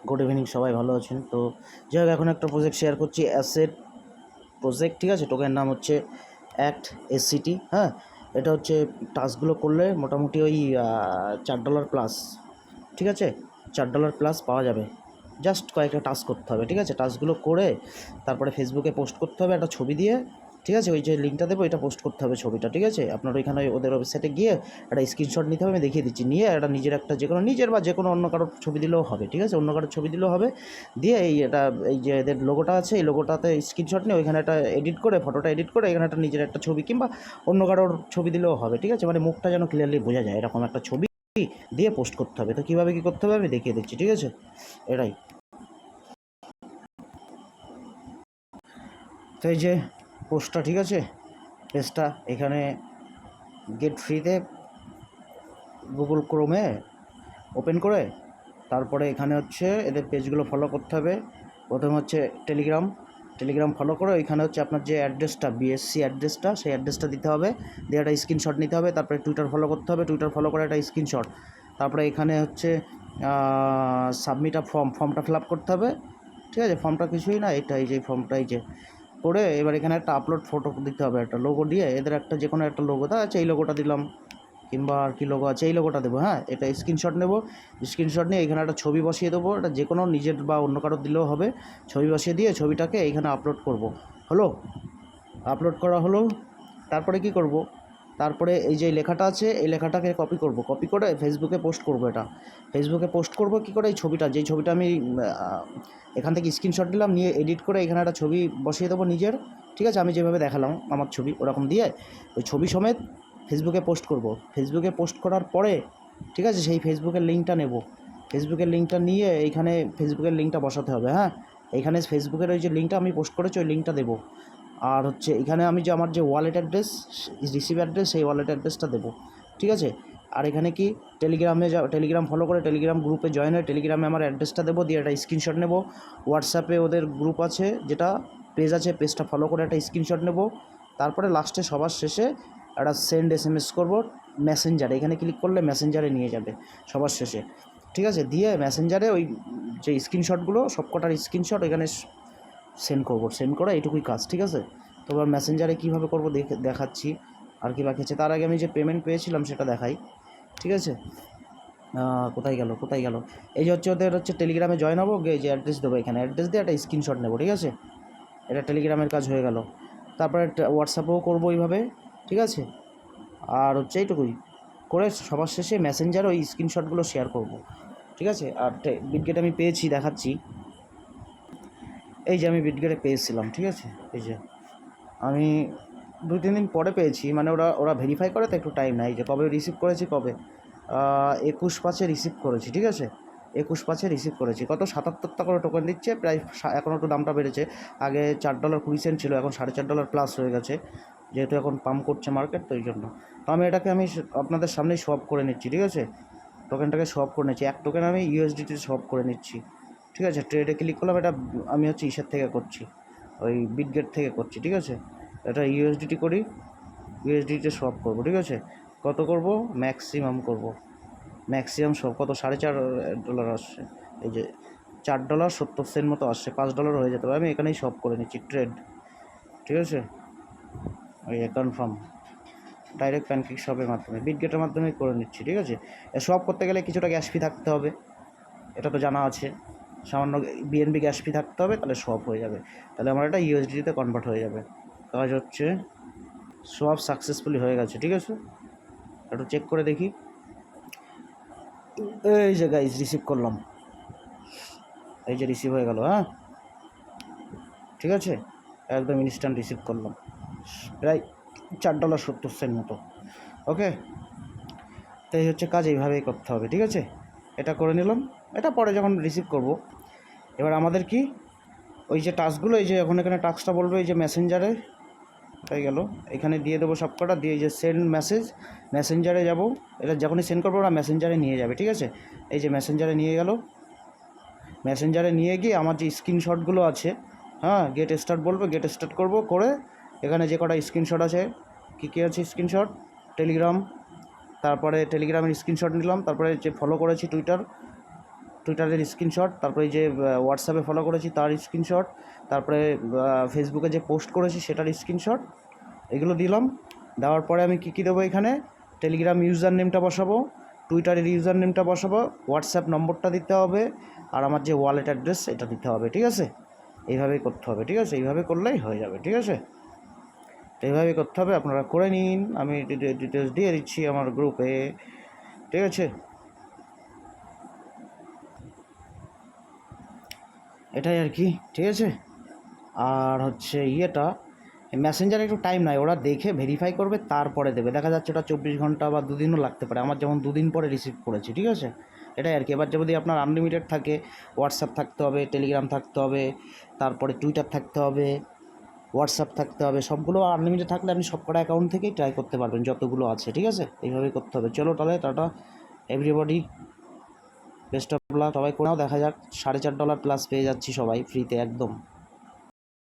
Good evening, সবাই ভালো আছেন? তো যাই হোক, এখন একটা প্রজেক্ট শেয়ার করছি, অ্যাসেট প্রজেক্ট, ঠিক আছে। টোকেনের নাম হচ্ছে অ্যাক্ট এসসিটি। হ্যাঁ, এটা হচ্ছে টাস্কগুলো করলে মোটামুটি ওই $4 প্লাস, ঠিক আছে, $4 প্লাস পাওয়া যাবে। জাস্ট কয়েকটা টাস্ক করতে হবে, ঠিক আছে। টাস্কগুলো করে তারপরে ফেসবুকে পোস্ট করতে হবে একটা ছবি দিয়ে, ঠিক আছে। ওই যে লিঙ্কটা দেবো, এটা পোস্ট করতে হবে ছবিটা, ঠিক আছে। আপনার ওইখানে ওদের ওয়েবসাইটে গিয়ে একটা স্ক্রিনশট নিতে হবে, আমি দেখিয়ে দিচ্ছি। নিয়ে একটা নিজের একটা নিজের বা যে কোনো অন্য কারোর ছবি দিলেও হবে, ঠিক আছে। অন্য কারোর ছবি দিলেও হবে। দিয়ে এই যে এদের লোগোটা আছে, এই লোগোটাতে স্ক্রিনশট নিয়ে ওইখানে একটা এডিট করে, ফটোটা এডিট করে এখানে একটা নিজের একটা ছবি কিংবা অন্য কারোর ছবি দিলেও হবে, ঠিক আছে। মানে মুখটা যেন ক্লিয়ারলি বোঝা যায়, এরকম একটা ছবি দিয়ে পোস্ট করতে হবে। তো কীভাবে কী করতে হবে আমি দেখিয়ে দিচ্ছি, ঠিক আছে। এটাই তো, এই যে পোস্টটা, ঠিক আছে, পেজটা এখানে গেট ফ্রিতে গুগল ক্রোমে ওপেন করে তারপরে এখানে হচ্ছে এদের পেজগুলো ফলো করতে হবে। প্রথমে হচ্ছে টেলিগ্রাম ফলো করে ওইখানে হচ্ছে আপনার যে অ্যাড্রেসটা, বিএসসি অ্যাড্রেসটা, সেই অ্যাড্রেসটা দিতে হবে। দিয়ে একটা স্ক্রিনশট নিতে হবে। তারপরে টুইটার ফলো করতে হবে, টুইটার ফলো করে একটা স্ক্রিনশট। তারপরে এখানে হচ্ছে সাবমিট আ ফর্মটা ফিল আপ করতে হবে, ঠিক আছে। ফর্মটা কিছুই না, এই যে ফর্মটা, এই যে করে এবার এখানে একটা আপলোড ফটো দিতে হবে, একটা লোগো দিয়ে এদের একটা যে কোনো একটা লোগো আছে, এই লোগোটা দিলাম, কিংবা আর কি লোগো আছে, এই লোগোটা দেবো। হ্যাঁ, এটা স্ক্রিনশট নেব। স্ক্রিনশট নিয়ে এখানে একটা ছবি বসিয়ে দেবো, এটা যে কোনো নিজের বা অন্য কারোর দিলেও হবে। ছবি বসিয়ে দিয়ে ছবিটাকে এইখানে আপলোড করব। হলো, আপলোড করা হলো। তারপরে কি করব, তারপরে এই যে লেখাটা আছে, এই লেখাটাকে কপি করে ফেসবুকে পোস্ট করব। এটা ফেসবুকে পোস্ট করব কী করে, এই ছবিটা, যেই ছবিটা আমি এখান থেকে স্ক্রিনশট নিলাম, নিয়ে এডিট করে এখানে একটা ছবি বসিয়ে দেবো নিজের, ঠিক আছে। আমি যেভাবে দেখালাম আমার ছবি, ওরকম দিয়ে ওই ছবি সমেত ফেসবুকে পোস্ট করব। ফেসবুকে পোস্ট করার পরে, ঠিক আছে, সেই ফেসবুকের লিঙ্কটা নেব। ফেসবুকের লিঙ্কটা নিয়ে এইখানে ফেসবুকের লিঙ্কটা বসাতে হবে। হ্যাঁ, এইখানে ফেসবুকের ওই যে লিঙ্কটা আমি পোস্ট করেছি, ওই লিঙ্কটা দেবো। আর হচ্ছে এখানে আমি যে আমার যে ওয়ালেট অ্যাড্রেস, রিসিভ অ্যাড্রেস, সেই ওয়ালেট অ্যাড্রেসটা দেবো, ঠিক আছে। আর এখানে কি টেলিগ্রাম ফলো করে টেলিগ্রাম গ্রুপে জয়েন হয়ে টেলিগ্রামে আমার অ্যাড্রেসটা দেবো, দিয়ে একটা স্ক্রিনশট নেব। হোয়াটসঅ্যাপে ওদের গ্রুপ আছে, যেটা পেজ আছে, পেজটা ফলো করে একটা স্ক্রিনশট নেব। তারপরে লাস্টে সবার শেষে একটা সেন্ড SMS করব মেসেঞ্জারে। এখানে ক্লিক করলে মেসেঞ্জারে নিয়ে যাবে সবার শেষে, ঠিক আছে। দিয়ে মেসেঞ্জারে ওই যে স্ক্রিনশটগুলো, সবকটার স্ক্রিনশট এখানে সেন্ড করা, এইটুকুই কাজ, ঠিক আছে। তো এবার মেসেঞ্জারে কীভাবে করবো দেখাচ্ছি। আর কি বাকি আছে, তার আগে আমি যে পেমেন্ট পেয়েছিলাম সেটা দেখাই, ঠিক আছে। কোথায় গেল, এই যে হচ্ছে ওদের হচ্ছে টেলিগ্রামে জয়েন হবো, যে অ্যাড্রেস দেবো, এখানে অ্যাড্রেস দিয়ে একটা স্ক্রিনশট নেবো, ঠিক আছে। এটা টেলিগ্রামের কাজ হয়ে গেল। তারপরে হোয়াটসঅ্যাপেও করবো এইভাবে, ঠিক আছে। আর হচ্ছে এইটুকুই করে সবার শেষে মেসেঞ্জারে ওই স্ক্রিনশটগুলো শেয়ার করব, ঠিক আছে। আর বিটগেট আমি পেয়েছি, দেখাচ্ছি। এই যে আমি বিটগেটে পেয়েছিলাম, ঠিক আছে। এই যে আমি 2-3 দিন পরে পেয়েছি, মানে ওরা ভেরিফাই করে তো একটু টাইম নেয়। এই যে কবে রিসিভ করেছি, কবে 21/5 রিসিভ করেছি, ঠিক আছে। 21/5 রিসিভ করেছি। কত 77টা করে টোকেন দিচ্ছে প্রায়। এখন একটু দামটা বেড়েছে, আগে $4.20 ছিল, এখন $4.5 প্লাস হয়ে গেছে, যেহেতু এখন পাম্প করছে মার্কেট, তো এই জন্য। তো আমি এটাকে আপনাদের সামনেই সোয়াপ করে নিচ্ছি, ঠিক আছে। টোকেনটাকে সোয়াপ করে নিচ্ছি, এক টোকেন আমি USDT সোয়াপ করে নিচ্ছি, ঠিক আছে। ট্রেডে ক্লিক করলাম, এটা আমি হচ্ছে ইসের থেকে করছি, ওই বিটগেট থেকে করছি, ঠিক আছে। এটা USDT করি, USDT সোয়াপ করবো, ঠিক আছে। কত করব, ম্যাক্সিমাম করব, ম্যাক্সিমাম সব কত, $4.5 আসছে। এই যে $4.70 মতো আসছে, $5 হয়ে যেতে পারে। আমি এখানেই সব করে নিচ্ছি ট্রেড, ঠিক আছে। ওই কনফার্ম ডাইরেক্ট প্যানকেক শপের মাধ্যমে, বিটগেটের মাধ্যমে করে নিচ্ছি, ঠিক আছে। সব করতে গেলে কিছুটা গ্যাস ফি থাকতে হবে, এটা তো জানা আছে। সামান্য BNB গ্যাস ফি থাকতে হবে, তাহলে সোয়াপ হয়ে যাবে। তাহলে আমার এটা USDT-তে কনভার্ট হয়ে যাবে। কাজ হচ্ছে, সোয়াপ সাকসেসফুলি হয়ে গেছে, ঠিক আছে। একটু চেক করে দেখি। এই যে গাইজ রিসিভ করলাম, এই যে রিসিভ হয়ে গেল। হ্যাঁ, ঠিক আছে, একদম ইনস্ট্যান্ট রিসিভ করলাম, প্রায় $4.70 মতো। ওকে, তো এই হচ্ছে কাজ, এইভাবেই করতে হবে, ঠিক আছে। এটা করে নিলাম, এটা পরে যখন রিসিভ করব। এবার আমাদের কি, ওই যে টাস্কগুলো, এই যে এখন এখানে টাস্কটা বলবে, এই যে মেসেঞ্জারে তাই গেল, এখানে দিয়ে দেবো সবকটা, দিয়ে এই যে সেন্ড মেসেঞ্জারে যাব। এটা যখনই সেন্ড করবো ওরা মেসেঞ্জারে নিয়ে যাবে, ঠিক আছে। এই যে মেসেঞ্জারে নিয়ে গেল, মেসেঞ্জারে নিয়ে গিয়ে আমার যে স্ক্রিনশটগুলো আছে, হ্যাঁ, গেট স্টার্ট বলবে, গেট স্টার্ট করব, করে এখানে যে কটা স্ক্রিনশট আছে, কী আছে স্ক্রিনশট, টেলিগ্রাম, তারপরে টেলিগ্রামের স্ক্রিনশট নিলাম, তারপরে যে ফলো করেছি টুইটার, টুইটারের স্ক্রিনশট, তারপরে যে হোয়াটসঅ্যাপে ফলো করেছি তার স্ক্রিনশট, তারপরে ফেসবুকে যে পোস্ট করেছি সেটার স্ক্রিনশট, এগুলো দিলাম। দেওয়ার পরে আমি কী দেবো, এখানে টেলিগ্রাম ইউজার নেমটা বসাবো, টুইটারের ইউজার নেমটা বসাবো, হোয়াটসঅ্যাপ নম্বরটা দিতে হবে, আর আমার যে ওয়ালেট অ্যাড্রেস এটা দিতে হবে। ঠিক আছে, এইভাবেই করতে হবে। ঠিক আছে, এইভাবে করলেই হয়ে যাবে। ঠিক আছে, এইভাবেই করতে হবে, আপনারা করে নিন। আমি ডিটেলস দিয়ে দিচ্ছি আমার গ্রুপে। ঠিক আছে, এটাই আর কি। ঠিক আছে, আর হচ্ছে ইয়েটা মেসেঞ্জারে একটু টাইম নেয়, ওরা দেখে ভেরিফাই করবে তারপরে দেবে। দেখা যাচ্ছে ওটা 24 ঘন্টা বা 2 দিনও লাগতে পারে। আমার যেমন 2 দিন পরে রিসিভ করেছি। ঠিক আছে, এটাই আর কি। এবার যদি আপনার আনলিমিটেড থাকে, হোয়াটসঅ্যাপ থাকতে হবে, টেলিগ্রাম থাকতে হবে, তারপরে টুইটার থাকতে হবে, হোয়াটসঅ্যাপ থাকতে হবে, সবগুলো আনলিমিটেড থাকলে আপনি সব কটা অ্যাকাউন্ট থেকেই ট্রাই করতে পারবেন যতগুলো আছে। ঠিক আছে, এইভাবেই করতে হবে। চলো তাহলে tata everybody, best of luck, সবাই কোনাও দেখা যাক। $4.5 প্লাস পেয়ে যাচ্ছি সবাই ফ্রিতে একদম।